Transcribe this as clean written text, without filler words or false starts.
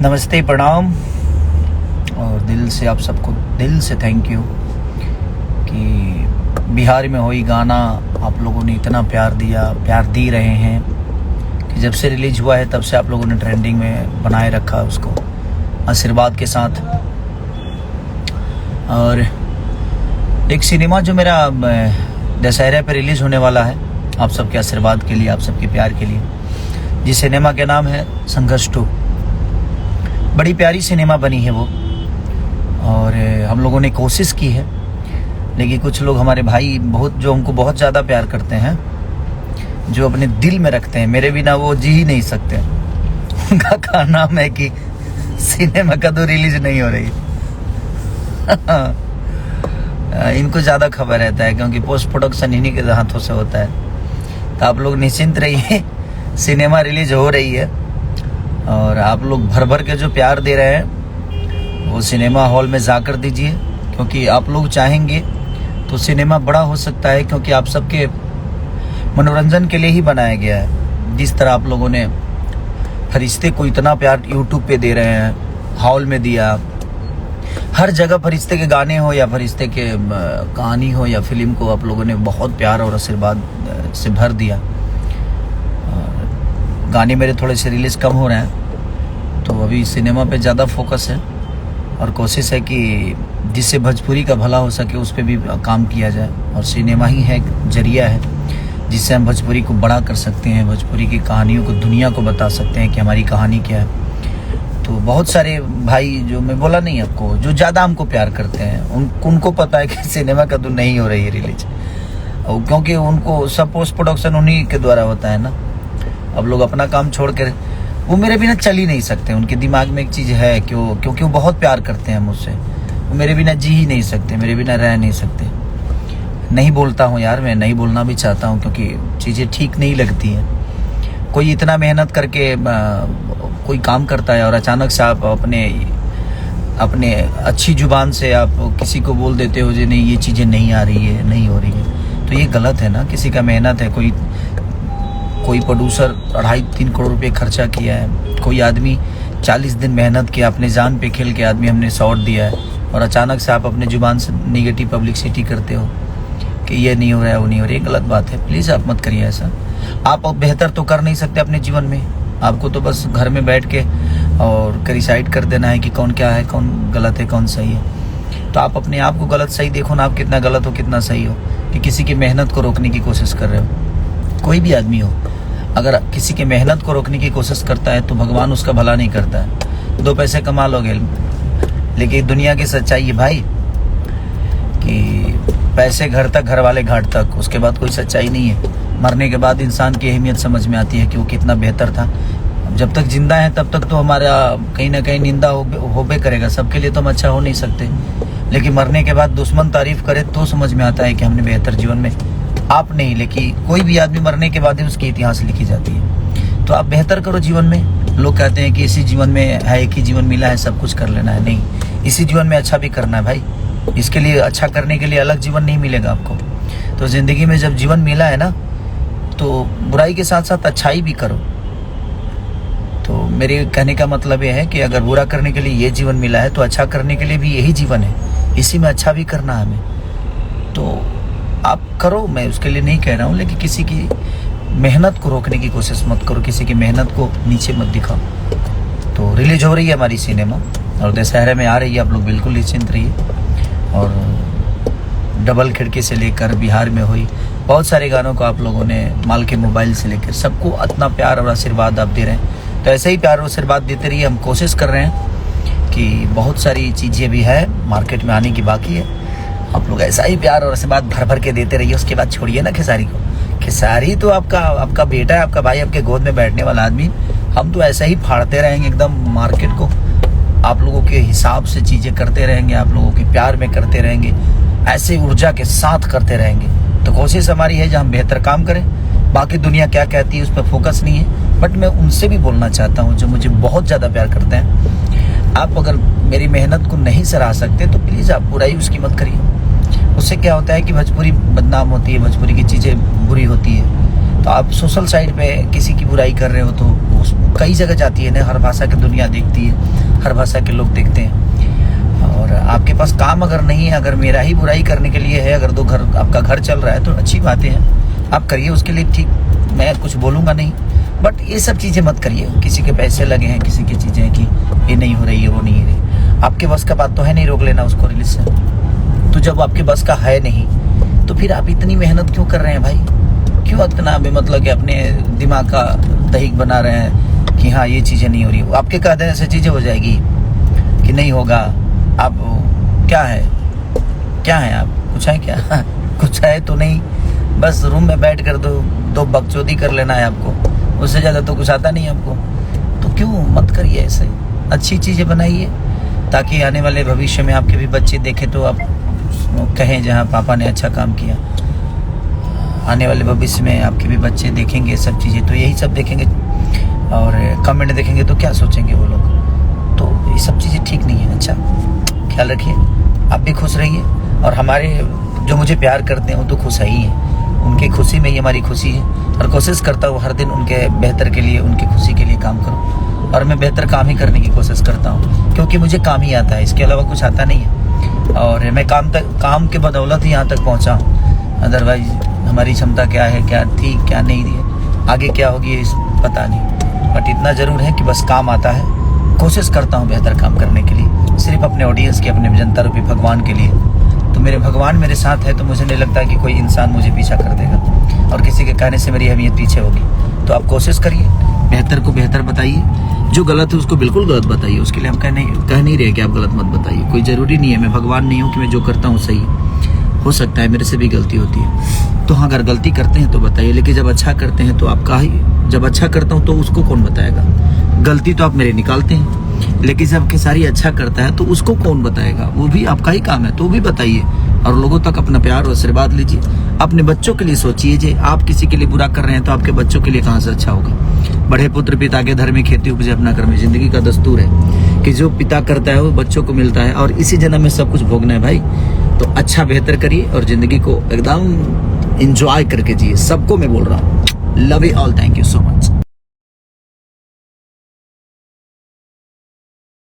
नमस्ते, प्रणाम। और दिल से आप सबको दिल से थैंक यू कि बिहार में हुई गाना आप लोगों ने इतना प्यार दिया, प्यार दे रहे हैं कि जब से रिलीज हुआ है तब से आप लोगों ने ट्रेंडिंग में बनाए रखा उसको आशीर्वाद के साथ। और एक सिनेमा जो मेरा दशहरे पे रिलीज़ होने वाला है, आप सबके आशीर्वाद के लिए, आप सबके प्यार के लिए, जिस सिनेमा का नाम है संघर्ष 2। बड़ी प्यारी सिनेमा बनी है वो, और हम लोगों ने कोशिश की है, लेकिन कुछ लोग हमारे भाई जो हमको बहुत ज़्यादा प्यार करते हैं, जो अपने दिल में रखते हैं, मेरे बिना वो जी ही नहीं सकते। उनका का नाम है कि सिनेमा का तो रिलीज नहीं हो रही। इनको ज़्यादा खबर रहता है क्योंकि पोस्ट प्रोडक्शन इन्हीं के हाथों से होता है। तो आप लोग निश्चिंत रहिए, सिनेमा रिलीज हो रही है और आप लोग भर भर के जो प्यार दे रहे हैं वो सिनेमा हॉल में जाकर दीजिए, क्योंकि आप लोग चाहेंगे तो सिनेमा बड़ा हो सकता है, क्योंकि आप सबके मनोरंजन के लिए ही बनाया गया है। जिस तरह आप लोगों ने फरिश्ते को इतना प्यार यूट्यूब पे दे रहे हैं, हॉल में दिया, हर जगह फरिश्ते के गाने हो या फरिश्ते के कहानी हो या फिल्म को आप लोगों ने बहुत प्यार और आशीर्वाद से भर दिया। गाने मेरे थोड़े से रिलीज़ कम हो रहे हैं, तो अभी सिनेमा पे ज़्यादा फोकस है और कोशिश है कि जिससे भोजपुरी का भला हो सके उस पर भी काम किया जाए। और सिनेमा ही है, जरिया है जिससे हम भोजपुरी को बड़ा कर सकते हैं, भोजपुरी की कहानियों को दुनिया को बता सकते हैं कि हमारी कहानी क्या है। तो बहुत सारे भाई, जो मैं बोला नहीं आपको, जो ज़्यादा हमको प्यार करते हैं, उनको पता है कि सिनेमा का तो नहीं हो रही है रिलीज, क्योंकि उनको सब पोस्ट प्रोडक्शन उन्हीं के द्वारा होता है ना। अब लोग अपना काम छोड़ कर, वो मेरे बिना चल ही नहीं सकते। उनके दिमाग में एक चीज़ है क्योंकि वो बहुत प्यार करते हैं मुझसे, वो मेरे बिना जी ही नहीं सकते, मेरे बिना रह नहीं सकते। नहीं बोलता हूँ यार, मैं नहीं बोलना भी चाहता हूँ क्योंकि चीज़ें ठीक नहीं लगती हैं। कोई इतना मेहनत करके कोई काम करता है और अचानक से आप अपने अच्छी जुबान से आप किसी को बोल देते हो जी नहीं ये चीज़ें नहीं आ रही है, नहीं हो रही है, तो ये गलत है ना। किसी का मेहनत है, कोई प्रोड्यूसर 2.5-3 करोड़ रुपए खर्चा किया है, कोई आदमी 40 दिन मेहनत किया, अपने जान पे खेल के आदमी हमने शॉट दिया है, और अचानक से आप अपने जुबान से नेगेटिव पब्लिसिटी करते हो कि ये नहीं हो रहा है, वो नहीं हो रहा है। ये गलत बात है, प्लीज़ आप मत करिए ऐसा। आप बेहतर तो कर नहीं सकते अपने जीवन में, आपको तो बस घर में बैठ के और डिसाइड कर देना है कि कौन क्या है, कौन गलत है, कौन सही है। तो आप अपने आप को गलत सही देखो ना, आप कितना गलत हो कितना सही हो, कि किसी की मेहनत को रोकने की कोशिश कर रहे हो। कोई भी आदमी हो, अगर किसी के मेहनत को रोकने की कोशिश करता है तो भगवान उसका भला नहीं करता है। 2 पैसे कमा लोगे, लेकिन दुनिया की सच्चाई है भाई कि पैसे घर तक, घर वाले घाट तक, उसके बाद कोई सच्चाई नहीं है। मरने के बाद इंसान की अहमियत समझ में आती है कि वो कितना बेहतर था। जब तक जिंदा है तब तक तो हमारा कहीं ना कहीं निंदा होबे करेगा, सबके लिए तो हम अच्छा हो नहीं सकते, लेकिन मरने के बाद दुश्मन तारीफ करे तो समझ में आता है कि हमने बेहतर जीवन में, आप नहीं, लेकिन कोई भी आदमी मरने के बाद ही उसकी इतिहास लिखी जाती है। तो आप बेहतर करो जीवन में। लोग कहते हैं कि इसी जीवन में है, एक ही जीवन मिला है, सब कुछ कर लेना है। नहीं, इसी जीवन में अच्छा भी करना है भाई। इसके लिए, अच्छा करने के लिए अलग जीवन नहीं मिलेगा आपको। तो जिंदगी में जब जीवन मिला है ना, तो बुराई के साथ साथ अच्छाई भी करो। तो मेरे कहने का मतलब ये है कि अगर बुरा करने के लिए ये जीवन मिला है तो अच्छा करने के लिए भी यही जीवन है, इसी में अच्छा भी करना है हमें। तो आप करो, मैं उसके लिए नहीं कह रहा हूँ, लेकिन किसी की मेहनत को रोकने की कोशिश मत करो, किसी की मेहनत को नीचे मत दिखाओ। तो रिलीज हो रही है हमारी सिनेमा और दशहरे में आ रही है, आप लोग बिल्कुल निश्चिंत रहिए। और डबल खिड़की से लेकर बिहार में हुई, बहुत सारे गानों को आप लोगों ने माल के मोबाइल से लेकर सबको इतना प्यार और आशीर्वाद आप दे रहे हैं। तो ऐसे ही प्यार और आशीर्वाद देते रहिए। हम कोशिश कर रहे हैं कि बहुत सारी चीज़ें भी है मार्केट में आने की बाकी है, आप लोग ऐसा ही प्यार और आशीर्वाद भर भर के देते रहिए। उसके बाद छोड़िए ना खेसारी को। खेसारी तो आपका बेटा है, आपका भाई, आपके गोद में बैठने वाला आदमी। हम तो ऐसा ही फाड़ते रहेंगे एकदम मार्केट को, आप लोगों के हिसाब से चीज़ें करते रहेंगे, आप लोगों के प्यार में करते रहेंगे, ऐसे ऊर्जा के साथ करते रहेंगे। तो कोशिश हमारी है जो हम बेहतर काम करें। बाकी दुनिया क्या कहती है उस पर फोकस नहीं है, बट मैं उनसे भी बोलना चाहता हूँ जो मुझे बहुत ज़्यादा प्यार करते हैं। आप अगर मेरी मेहनत को नहीं सराह सकते तो प्लीज़ आप बुराई उसकी मत करिए। उससे क्या होता है कि भोजपुरी बदनाम होती है, भोजपुरी की चीज़ें बुरी होती है। तो आप सोशल साइट पे किसी की बुराई कर रहे हो तो कई जगह जाती है ना, हर भाषा की दुनिया देखती है, हर भाषा के लोग देखते हैं। और आपके पास काम अगर नहीं है, अगर मेरा ही बुराई करने के लिए है, अगर दो घर आपका घर चल रहा है तो अच्छी बातें हैं, आप करिए उसके लिए, ठीक, मैं कुछ बोलूँगा नहीं। बट ये सब चीज़ें मत करिए, किसी के पैसे लगे हैं, किसी की चीज़ें कि ये नहीं हो रही है, वो नहीं हो रही। आपके बस का बात तो है नहीं रोक लेना उसको रिलीज से, तो जब आपके बस का है नहीं तो फिर आप इतनी मेहनत क्यों कर रहे हैं भाई? क्यों इतना मतलब कि अपने दिमाग का दहीक बना रहे हैं कि हाँ ये चीज़ें नहीं हो रही? आपके कह देने से चीज़ें हो जाएगी कि नहीं होगा? आप क्या है आप? कुछ है क्या? कुछ है तो नहीं, बस रूम में बैठ कर दो बकचोदी कर लेना है आपको, उससे ज़्यादा तो कुछ आता नहीं आपको। तो क्यों मत करिए ऐसे, अच्छी चीज़ें बनाइए ताकि आने वाले भविष्य में आपके भी बच्चे देखें तो आप कहें जहाँ पापा ने अच्छा काम किया। आने वाले भविष्य में आपके भी बच्चे देखेंगे सब चीज़ें, तो यही सब देखेंगे और कमेंट देखेंगे तो क्या सोचेंगे वो लोग? तो ये सब चीज़ें ठीक नहीं है। अच्छा, ख्याल रखिए, आप भी खुश रहिए और हमारे जो मुझे प्यार करते हैं वो तो खुश ही हैं, उनकी खुशी में ही हमारी खुशी है। और कोशिश करता हूँ हर दिन उनके बेहतर के लिए, उनकी खुशी के लिए काम करूँ, और मैं बेहतर काम ही करने की कोशिश करता हूँ क्योंकि मुझे काम ही आता है, इसके अलावा कुछ आता नहीं है। और मैं काम के बदौलत ही यहाँ तक पहुँचा हूँ, अदरवाइज हमारी क्षमता क्या है, क्या थी, क्या नहीं थी, आगे क्या होगी पता नहीं। बट इतना ज़रूर है कि बस काम आता है, कोशिश करता हूँ बेहतर काम करने के लिए, सिर्फ अपने ऑडियंस के, अपने जनता रूपी भगवान के लिए। तो मेरे भगवान मेरे साथ है तो मुझे नहीं लगता कि कोई इंसान मुझे पीछा कर देगा और किसी के कहने से मेरी अहमियत पीछे होगी। तो आप कोशिश करिए, बेहतर को बेहतर बताइए, जो गलत है उसको बिल्कुल गलत बताइए। उसके लिए हम कह नहीं रहे कि आप गलत मत बताइए, कोई ज़रूरी नहीं है, मैं भगवान नहीं हूँ कि मैं जो करता हूँ सही। हो सकता है मेरे से भी गलती होती है, तो हाँ अगर गलती करते हैं तो बताइए, लेकिन जब अच्छा करते हैं तो आपका ही, जब अच्छा करता हूँ तो उसको कौन बताएगा? गलती तो आप मेरे निकालते हैं, लेकिन जब खेसारी अच्छा करता है तो उसको कौन बताएगा? वो भी आपका ही काम है, तो भी बताइए और लोगों तक अपना प्यार और आशीर्वाद लीजिए। अपने बच्चों के लिए सोचिए, जे आप किसी के लिए बुरा कर रहे हैं तो आपके बच्चों के लिए कहाँ से अच्छा होगा? बड़े पुत्र पिता के धर्म में खेती उपजे अपना कर्म, जिंदगी का दस्तूर है कि जो पिता करता है वो बच्चों को मिलता है, और इसी जन्म में सब कुछ भोगना है भाई। तो अच्छा बेहतर करिए और जिंदगी को एकदम एंजॉय करके जिए। सबको मैं बोल रहा हूँ, love you all, thank you so much.